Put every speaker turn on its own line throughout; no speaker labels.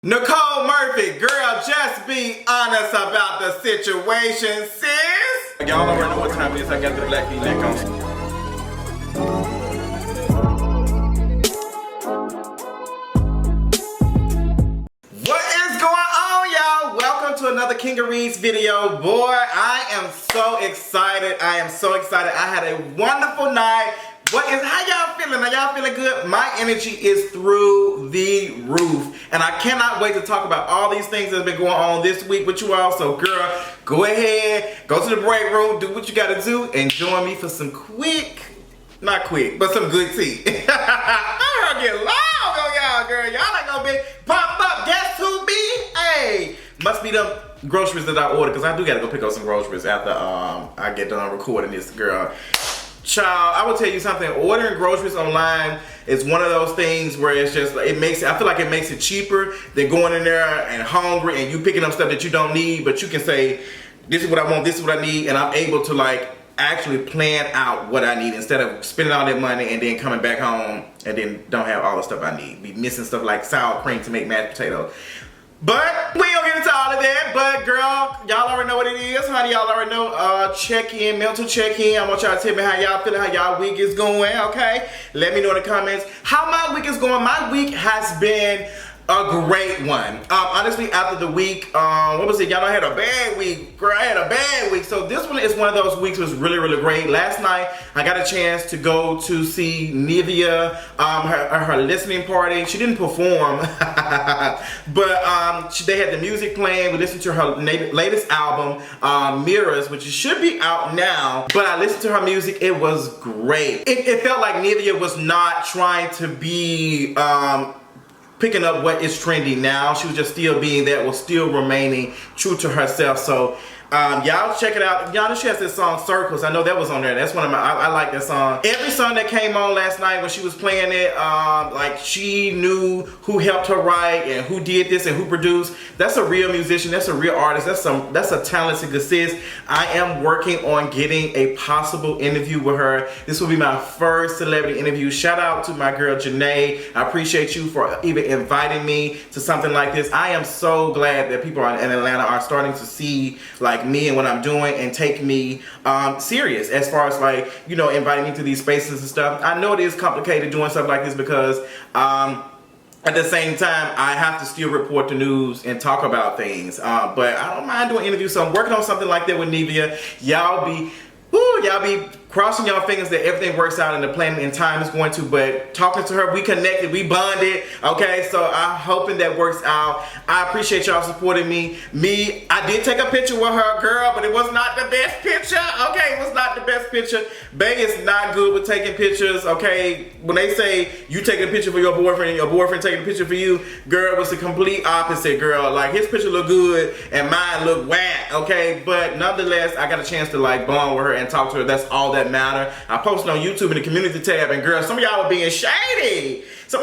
Nicole Murphy, girl, just be honest about the situation, sis. Y'all already know what time it is. I got the black V-neck on. What is going on, y'all? Welcome to another Kingeries video. Boy, I am so excited. I had a wonderful night. How y'all feeling? Are y'all feeling good? My energy is through the roof. And I cannot wait to talk about all these things that's been going on this week with you all. So girl, go ahead, go to the break room, do what you gotta do, and join me for some not quick, but some good tea. I heard get loud on y'all, girl. Y'all ain't gonna be popped up. Guess who be? Hey, must be them groceries that I ordered, because I do gotta go pick up some groceries after I get done recording this, girl. Child, I will tell you something. Ordering groceries online is one of those things where it's just, I feel like it makes it cheaper than going in there and hungry and you picking up stuff that you don't need, but you can say, this is what I want, this is what I need, and I'm able to actually plan out what I need instead of spending all that money and then coming back home and then don't have all the stuff I need. Be missing stuff like sour cream to make mashed potatoes. But we don't get into all of that. But girl, y'all already know what it is, honey. Y'all already know. Check-in, mental check-in. I want y'all to tell me how y'all feeling, how y'all week is going, okay? Let me know in the comments how my week is going. My week has been a great one. Honestly, after the week, what was it? Y'all know I had a bad week. Girl, I had a bad week. So this one is one of those weeks that was really, really great. Last night, I got a chance to go to see Nivea, her listening party. She didn't perform, but they had the music playing. We listened to her latest album, Mirrors, which should be out now. But I listened to her music. It was great. It felt like Nivea was not trying to be picking up what is trendy now. She was just still being that, was still remaining true to herself. So y'all check it out. Y'all know she has this song Circles. I know that was on there. That's one of my, I like that song. Every song that came on last night when she was playing it, she knew who helped her write and who did this and who produced. That's a real musician. That's a real artist. That's a talented sis. I am working on getting a possible interview with her. This will be my first celebrity interview. Shout out to my girl Janae. I appreciate you for even inviting me to something like this. I am so glad that people in Atlanta are starting to see me and what I'm doing and take me serious as far as inviting me to these spaces and stuff. I know it is complicated doing stuff like this because at the same time I have to still report the news and talk about things, but I don't mind doing interviews. So I'm working on something like that with Nivea. Y'all be crossing y'all fingers that everything works out and the plan and time is going to, but talking to her, we connected, we bonded, okay? So I'm hoping that works out. I appreciate y'all supporting me. I did take a picture with her, girl, but it was not the best picture, okay? It was not the best picture. Bae is not good with taking pictures, okay? When they say you taking a picture for your boyfriend and your boyfriend taking a picture for you, girl, it was the complete opposite, girl. His picture looked good and mine looked whack, okay? But nonetheless, I got a chance to bond with her and talk to her. That's all that matter. I posted on YouTube in the community tab, and girl, some of y'all were being shady. But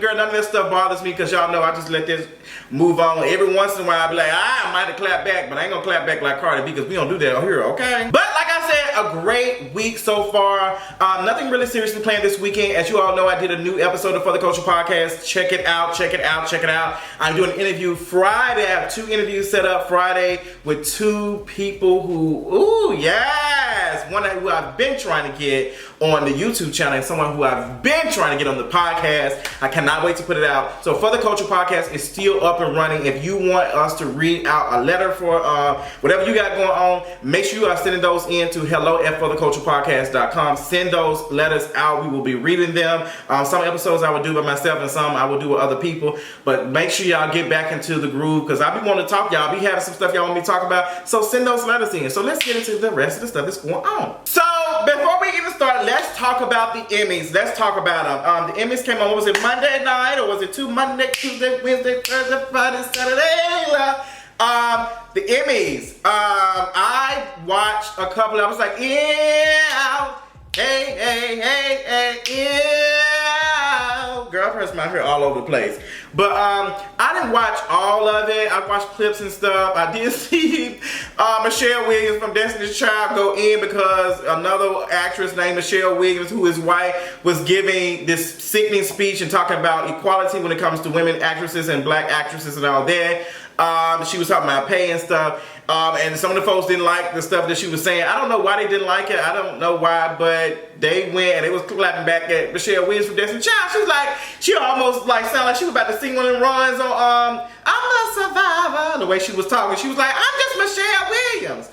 girl, none of that stuff bothers me because y'all know I just let this move on. Every once in a while, I'll be like, I might have clapped back, but I ain't gonna clap back like Cardi B because we don't do that on here, okay? But like I said, a great week so far. Nothing really seriously planned this weekend. As you all know, I did a new episode of For the Culture Podcast. Check it out, check it out, check it out. I'm doing an interview Friday. I have 2 interviews set up Friday with 2 people who, yes, one who I've been trying to get on the YouTube channel and someone who I've been trying to get on the podcast. I cannot wait to put it out. So For the Culture Podcast is still up and running. If you want us to read out a letter for whatever you got going on, make sure you are sending those in to hello@fortheculturepodcast.com. Send those letters out. We will be reading them. Some episodes I will do by myself and some I will do with other people. But make sure y'all get back into the groove because I be wanting to talk y'all. I be having some stuff y'all want me to talk about. So send those letters in. So let's get into the rest of the stuff that's going on. So before we even start, let's talk about the Emmys. Let's talk about them. The Emmys came on, what was it, Monday night? Or was it Monday, Tuesday, Wednesday, Thursday, Friday, Saturday? The Emmys. I watched a couple. I was like, yeah, hey, yeah. girl, I my hair all over the place. But I didn't watch all of it. I watched clips and stuff. I did see Michelle Williams from Destiny's Child go in because another actress named Michelle Williams, who is white, was giving this sickening speech and talking about equality when it comes to women actresses and black actresses and all that. She was talking about pay and stuff. And some of the folks didn't like the stuff that she was saying. I don't know why they didn't like it. I don't know why, but they went and they was clapping back at Michelle Williams from Destiny's Child. She was like, she almost like sounded like she was about to sing one of the runs on I'm a Survivor. The way she was talking, she was like, I'm just Michelle Williams.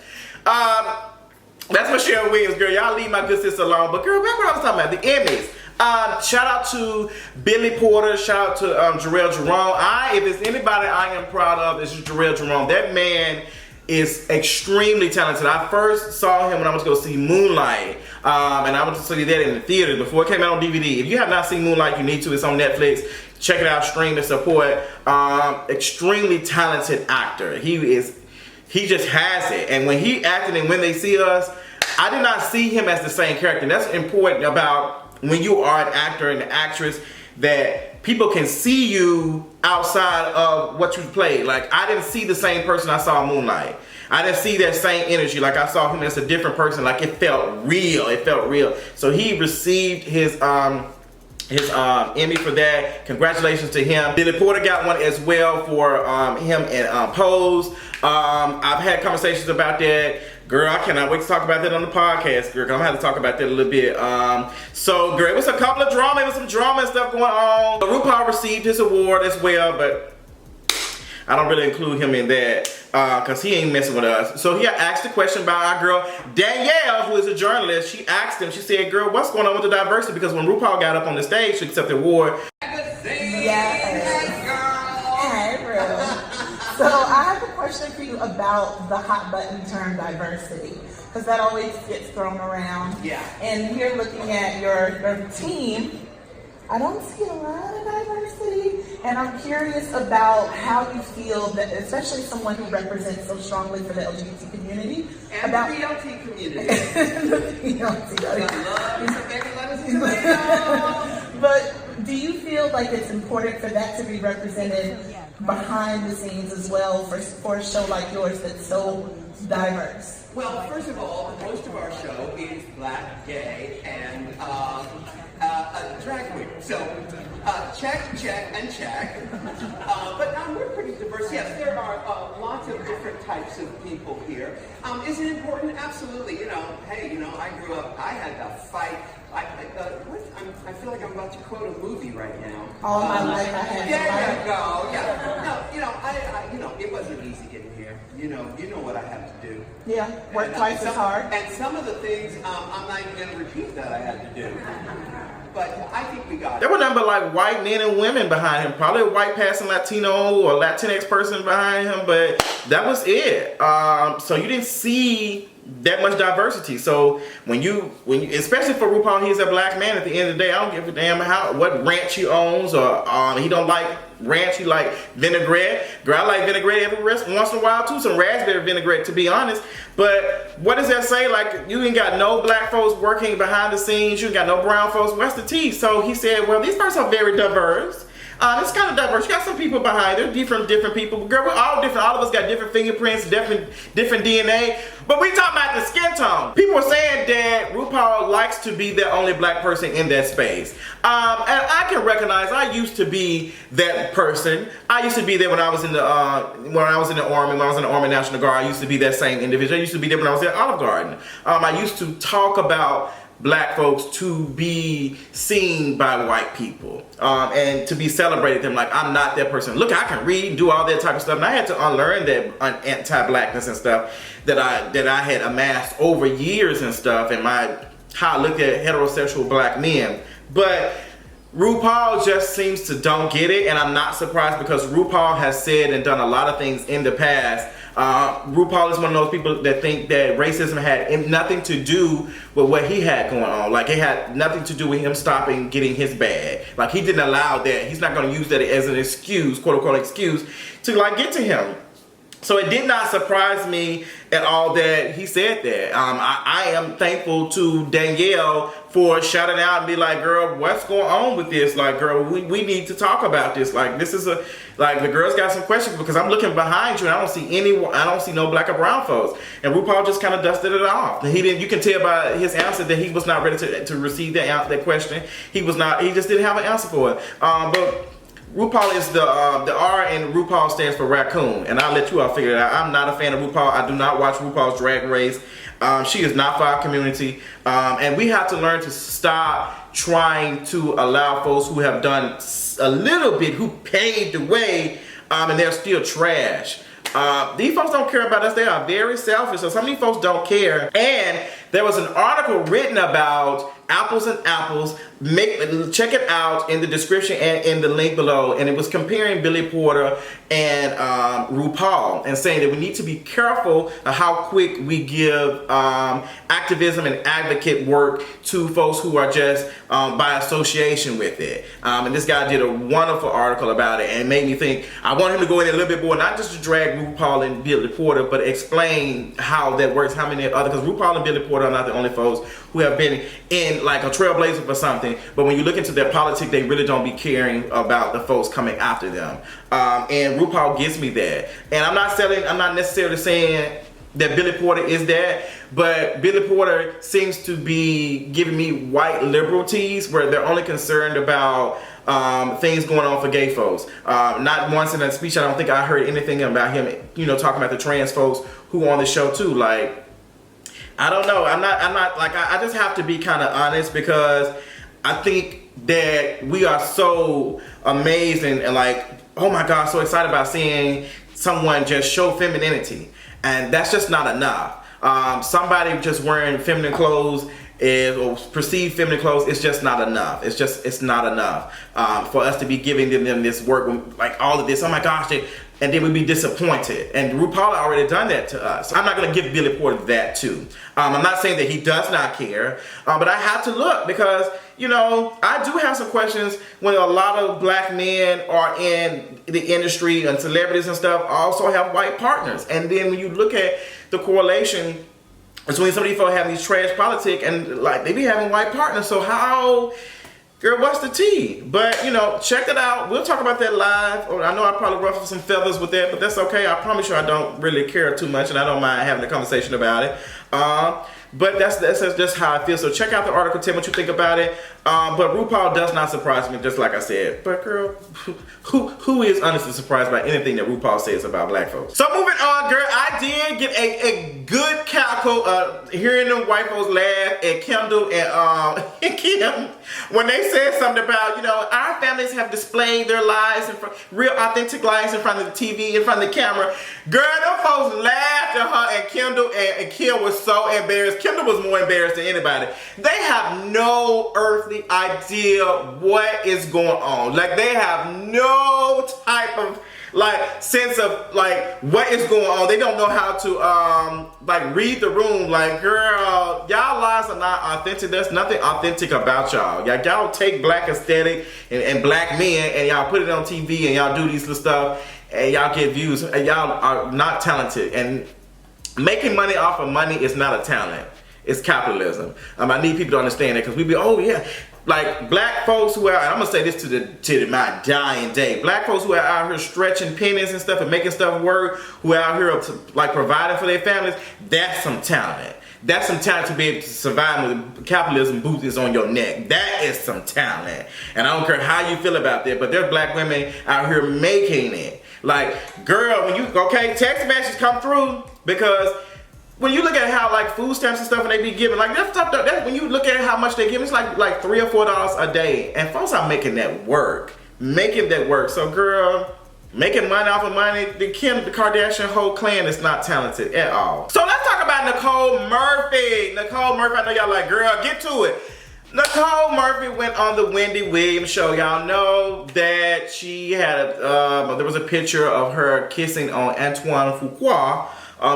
That's Michelle Williams, girl. Y'all leave my good sister alone. But girl, back what I was talking about, the Emmys. Shout out to Billy Porter. Shout out to Jharrel Jerome. If there's anybody I am proud of, it's Jharrel Jerome. That man is extremely talented. I first saw him when I was going to see Moonlight, and I went to see that in the theater before it came out on DVD. If you have not seen Moonlight, you need to. It's on Netflix. Check it out, stream and support. Extremely talented actor. He just has it. And when he acted in When They See Us, I did not see him as the same character. And that's important about when you are an actor and an actress, that people can see you outside of what you played. Like, I didn't see the same person I saw in Moonlight. I didn't see that same energy. Like, I saw him as a different person. Like, it felt real. It felt real. So he received his Emmy for that. Congratulations to him. Billy Porter got one as well for him in Pose. I've had conversations about that. Girl, I cannot wait to talk about that on the podcast, girl. I'm gonna have to talk about that a little bit. So, girl, it was a couple of drama. It was some drama and stuff going on. RuPaul received his award as well, but I don't really include him in that because he ain't messing with us. So he asked a question about our girl Danielle, who is a journalist. She asked him, she said, girl, what's going on with the diversity? Because when RuPaul got up on the stage to accept the award.
So I have a question for you about the hot button term diversity, because that always gets thrown around.
Yeah.
And we're looking at your team. I don't see a lot of diversity, and I'm curious about how you feel that, especially someone who represents so strongly for the LGBT community,
and
about
the BLT community.
But do you feel like it's important for that to be represented behind the scenes as well for a show like yours that's so diverse?
Well, first of all, most of our show is black, gay, and drag queen. So check, and check. But we're pretty diverse. Yes, there are lots of different types of people here. Is it important? Absolutely. Hey, I grew up, I had to fight. I feel like I'm about to quote a movie right now.
All my life I had to fight.
There you go. Yeah. No, it wasn't easy getting here. You know what I had to do.
Yeah, work twice as hard.
And some of the things, I'm not even going to repeat that I had to do. But I think we got it.
There were nothing but like white men and women behind him. Probably a white passing Latino or Latinx person behind him, but that was it. So you didn't see that much diversity. So when you, especially for RuPaul, he's a black man. At the end of the day, I don't give a damn what ranch he owns, or he don't like ranch. He like vinaigrette. Girl, I like vinaigrette every once in a while too. Some raspberry vinaigrette, to be honest. But what does that say? Like, you ain't got no black folks working behind the scenes. You ain't got no brown folks. What's the tea? So he said, well, these persons are very diverse. It's kind of diverse. You got some people behind there, different people. Girl, we're all different. All of us got different fingerprints, different DNA. But we talking about the skin tone. People are saying that RuPaul likes to be the only black person in that space. And I can recognize I used to be that person. I used to be there when I was in the Army. When I was in the Army National Guard, I used to be that same individual. I used to be there when I was at Olive Garden. I used to talk about black folks to be seen by white people and to be celebrated them like I'm not that person. Look, I can read and do all that type of stuff, and I had to unlearn that anti-blackness and stuff that I had amassed over years and stuff, and how I looked at heterosexual black men. But RuPaul just seems to don't get it, and I'm not surprised because RuPaul has said and done a lot of things in the past. RuPaul is one of those people that think that racism had nothing to do with what he had going on. Like, it had nothing to do with him stopping getting his bag. Like, he didn't allow that. He's not going to use that as an excuse, quote unquote excuse, to like get to him. So it did not surprise me at all that he said that. I am thankful to Danielle for shouting out and be like, girl, what's going on with this? Like, girl, we need to talk about this. Like, this is like the girls got some questions because I'm looking behind you and I don't see no black or brown folks. And RuPaul just kind of dusted it off. You can tell by his answer that he was not ready to receive that question. He just didn't have an answer for it. But RuPaul is the R and RuPaul stands for raccoon, and I'll let you all figure it out. I'm not a fan of RuPaul. I do not watch RuPaul's Drag Race. She is not for our community, and we have to learn to stop trying to allow folks who have done a little bit, who paved the way, and they're still trash. These folks don't care about us. They are very selfish, so some of these folks don't care. And there was an article written about Apples and Apples. Check it out in the description and in the link below. And it was comparing Billy Porter and RuPaul and saying that we need to be careful of how quick we give activism and advocate work to folks who are just by association with it. And this guy did a wonderful article about it and made me think, I want him to go in a little bit more, not just to drag RuPaul and Billy Porter, but explain how that works, how many other, because RuPaul and Billy Porter are not the only folks who have been in like a trailblazer for something, but when you look into their politics, they really don't be caring about the folks coming after them. And RuPaul gives me that. And I'm not necessarily saying that Billy Porter is that, but Billy Porter seems to be giving me white liberal teas where they're only concerned about things going on for gay folks. Not once in a speech, I don't think I heard anything about him, talking about the trans folks who are on the show too. Like, I don't know. I'm not like, I just have to be kind of honest because I think that we are so amazed and like, oh my God, so excited about seeing someone just show femininity. And that's just not enough. Somebody just wearing feminine clothes or perceived feminine clothes, it's just not enough. It's not enough for us to be giving them this work, like all of this. Oh my gosh, and then we'd be disappointed. And RuPaul already done that to us. I'm not going to give Billy Porter that too. I'm not saying that he does not care, but I have to look because, I do have some questions when a lot of black men are in the industry and celebrities and stuff also have white partners. And then when you look at the correlation between some of these folks having these trash politics and like they be having white partners, so how... Girl, what's the tea? But, check it out. We'll talk about that live. I know I probably ruffled some feathers with that, but that's okay. I promise you I don't really care too much, and I don't mind having a conversation about it. But that's just how I feel. So check out the article, tell me what you think about it. But RuPaul does not surprise me, just like I said. But girl, who is honestly surprised by anything that RuPaul says about black folks? So moving on, girl, I did get a good cackle hearing them white folks laugh at Kendall and Kim when they said something about, our families have displayed their lives, real authentic lives in front of the TV, in front of the camera. Girl, them folks laughed at her and Kendall and Kim was so embarrassed. Kendall was more embarrassed than anybody. They have no earthly idea what is going on. Like, they have no type of sense of what is going on. They don't know how to read the room. Like, girl, y'all lives are not authentic. There's nothing authentic about y'all. Y'all take black aesthetic and black men and y'all put it on TV and y'all do these little stuff and y'all get views and y'all are not talented. And making money off of money is not a talent. It's capitalism. I need people to understand that because we be, oh yeah, like black folks who are, and I'm gonna say this to my dying day, black folks who are out here stretching pennies and stuff and making stuff work, who are out here providing for their families, that's some talent. That's some talent to be able to survive with capitalism boots on your neck. That is some talent. And I don't care how you feel about that, but there's black women out here making it. Like, girl, text messages come through because when you look at how food stamps and stuff and they be giving, that stuff, when you look at how much they give, it's like $3 or $4 a day. And folks are making that work. So girl, making money off of money, the Kardashian whole clan is not talented at all. So let's talk about Nicole Murphy. Nicole Murphy, I know y'all like, girl, get to it. Nicole Murphy went on the Wendy Williams show. Y'all know that she had there was a picture of her kissing on Antoine Fuqua,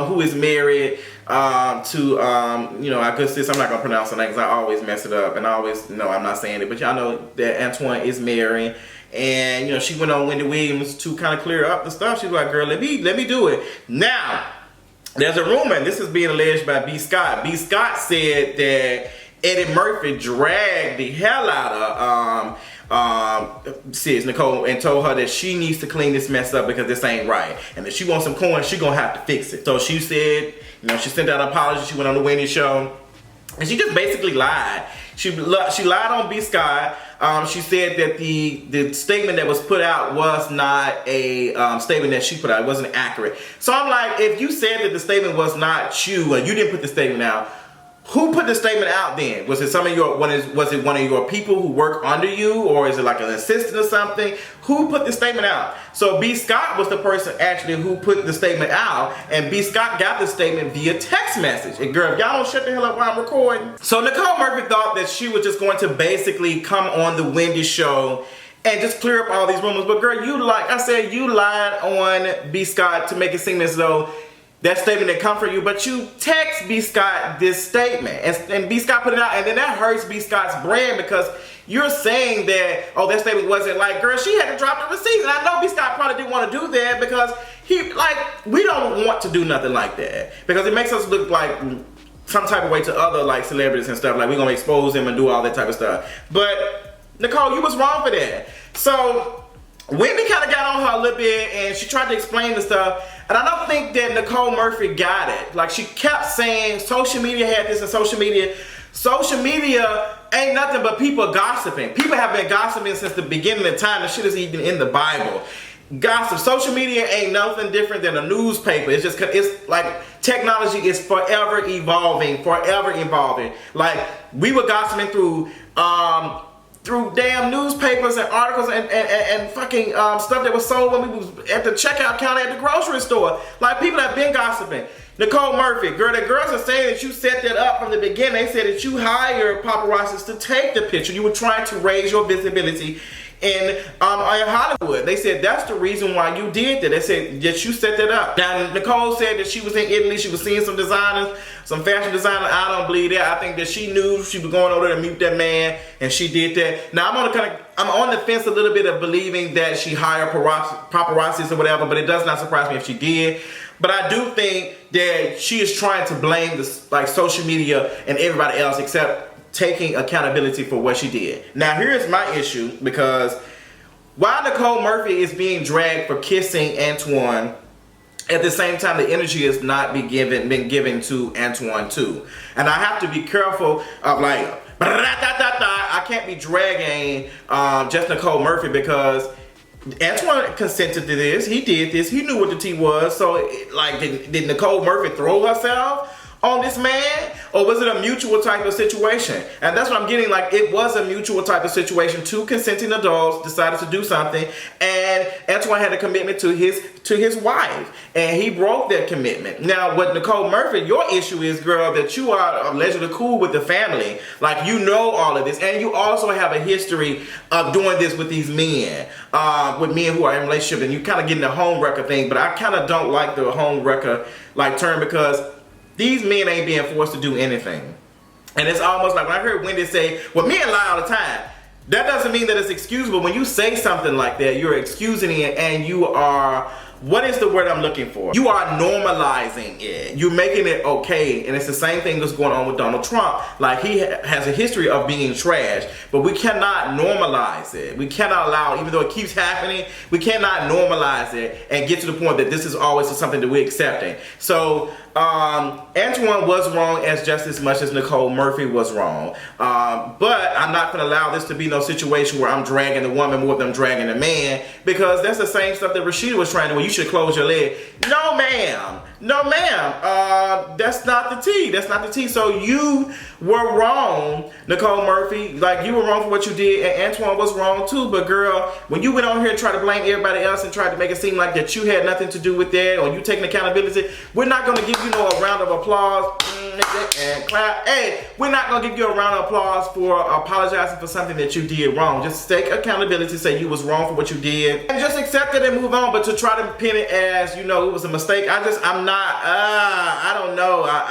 who is married to, I guess I'm not gonna pronounce her name because I always mess it up and I always know I'm not saying it, but y'all know that Antoine is married And you know, she went on Wendy Williams to kind of clear up the stuff. She was like, girl, let me do it. Now, there's a rumor, and this is being alleged by B. Scott. B. Scott said that Eddie Murphy dragged the hell out of sis Nicole and told her that she needs to clean this mess up because this ain't right. And if she wants some coins, she gonna have to fix it. So she said, you know, she sent out an apology. She went on the Wendy show. And she just basically lied. She lied on B. Scott. She said that the statement that was put out was not a statement that she put out. It wasn't accurate. So I'm like, if you said that the statement was not you, and you didn't put the statement out, who put the statement out then? Was it was it one of your people who work under you, or is it like an assistant or something? Who put the statement out? So B. Scott was the person actually who put the statement out, and B. Scott got the statement via text message. And girl, if y'all don't shut the hell up while I'm recording. So Nicole Murphy thought that she was just going to basically come on the Wendy show and just clear up all these rumors. But girl, you lied on B. Scott to make it seem as though that statement that come from you, but you text B. Scott this statement, and B. Scott put it out, and then that hurts B. Scott's brand because you're saying that, oh, that statement wasn't like, girl, she had to drop the receipts, and I know B. Scott probably didn't want to do that because we don't want to do nothing like that because it makes us look like some type of way to other like celebrities and stuff, like we're gonna expose them and do all that type of stuff. But Nicole, you was wrong for that. So Wendy kind of got on her a little bit, and she tried to explain the stuff. And I don't think that Nicole Murphy got it. Like, she kept saying social media had this and social media ain't nothing but people gossiping. People have been gossiping since the beginning of time. The shit is even in the Bible. Gossip. Social media ain't nothing different than a newspaper. It's like technology is forever evolving. Like, we were gossiping through damn newspapers and articles and fucking stuff that was sold when we was at the checkout counter at the grocery store. Like, people have been gossiping. Nicole Murphy, girl, the girls are saying that you set that up from the beginning. They said that you hired paparazzis to take the picture. You were trying to raise your visibility in Hollywood. They said that's the reason why you did that. They said that you set that up. Now, Nicole said that she was in Italy. She was seeing some designers, some fashion designers. I don't believe that. I think that she knew she was going over there to meet that man, and she did that. Now, I'm on the fence a little bit of believing that she hired paparazzis or whatever, but it does not surprise me if she did. But I do think that she is trying to blame this, like, social media and everybody else except taking accountability for what she did. Now, here's my issue, because while Nicole Murphy is being dragged for kissing Antoine, at the same time the energy has not been given to Antoine too. And I have to be careful of like, I can't be dragging just Nicole Murphy because Antoine consented to this. He did this. He knew what the tea was. So, like, did Nicole Murphy throw herself on this man, or was it a mutual type of situation? And that's what I'm getting. Like, it was a mutual type of situation. Two consenting adults decided to do something, and Antoine had a commitment to his wife, and he broke that commitment. Now, what Nicole Murphy, your issue is, girl, that you are allegedly cool with the family. Like, you know all of this, and you also have a history of doing this with these men, with men who are in a relationship, and you kind of getting the home wrecker thing. But I kind of don't like the home wrecker like term, because these men ain't being forced to do anything. And it's almost like when I heard Wendy say, well, men lie all the time. That doesn't mean that it's excusable. When you say something like that, you're excusing it, and you are, what is the word I'm looking for? You are normalizing it. You're making it okay. And it's the same thing that's going on with Donald Trump. Like, he has a history of being trash, but we cannot normalize it. We cannot allow, even though it keeps happening, we cannot normalize it and get to the point that this is always something that we're accepting. So, Antoine was wrong just as much as Nicole Murphy was wrong. But I'm not going to allow this to be no situation where I'm dragging the woman more than I'm dragging the man, because that's the same stuff that Rashida was trying to do. You should close your leg. No, ma'am. No, ma'am. That's not the tea. That's not the tea. So you were wrong, Nicole Murphy. Like, you were wrong for what you did, and Antoine was wrong too. But girl, when you went on here and tried to blame everybody else and tried to make it seem like that you had nothing to do with that, or you taking accountability, we're not going to give you no round of applause and clap. Hey, we're not going to give you a round of applause for apologizing for something that you did wrong. Just take accountability, say you was wrong for what you did, and just accept it and move on. But to try to pin it as, you know, it was a mistake, I don't know. I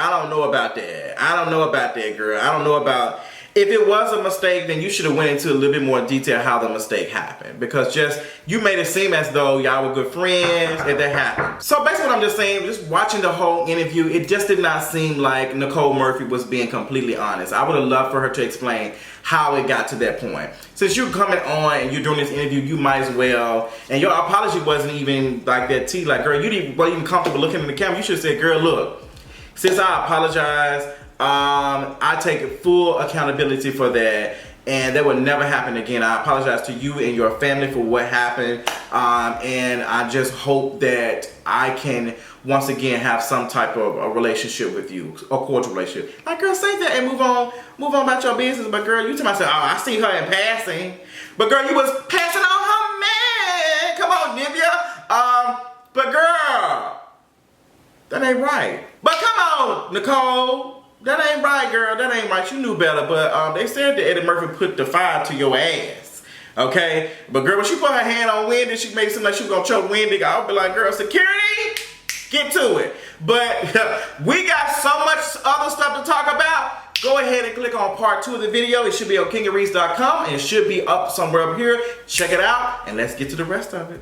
don't know about that. I don't know about that, girl. I don't know about if it was a mistake, then you should have went into a little bit more detail how the mistake happened. Because just, you made it seem as though y'all were good friends and that happened. So basically what I'm just saying, just watching the whole interview, it just did not seem like Nicole Murphy was being completely honest. I would have loved for her to explain how it got to that point. Since you're coming on and you're doing this interview, you might as well, and your apology wasn't even like that tea, like, girl, you weren't even comfortable looking in the camera. You should have said, girl, look, since I apologize, I take full accountability for that, and that would never happen again. I apologize to you and your family for what happened, and I just hope that I can once again have some type of a relationship with you, a cordial relationship. Like, girl, say that and move on about your business. But girl, you tell me, I said, oh, I see her in passing. But girl, you was passing on her man. Come on, Nivea. But girl, that ain't right. But come on, Nicole. That ain't right, girl. That ain't right. You knew better. But they said that Eddie Murphy put the fire to your ass. Okay? But girl, when she put her hand on Wendy, she made it seem like she was going to choke Wendy. I'll be like, girl, security, get to it. But we got so much other stuff to talk about. Go ahead and click on part 2 of the video. It should be on kingareads.com and it should be up somewhere up here. Check it out and let's get to the rest of it.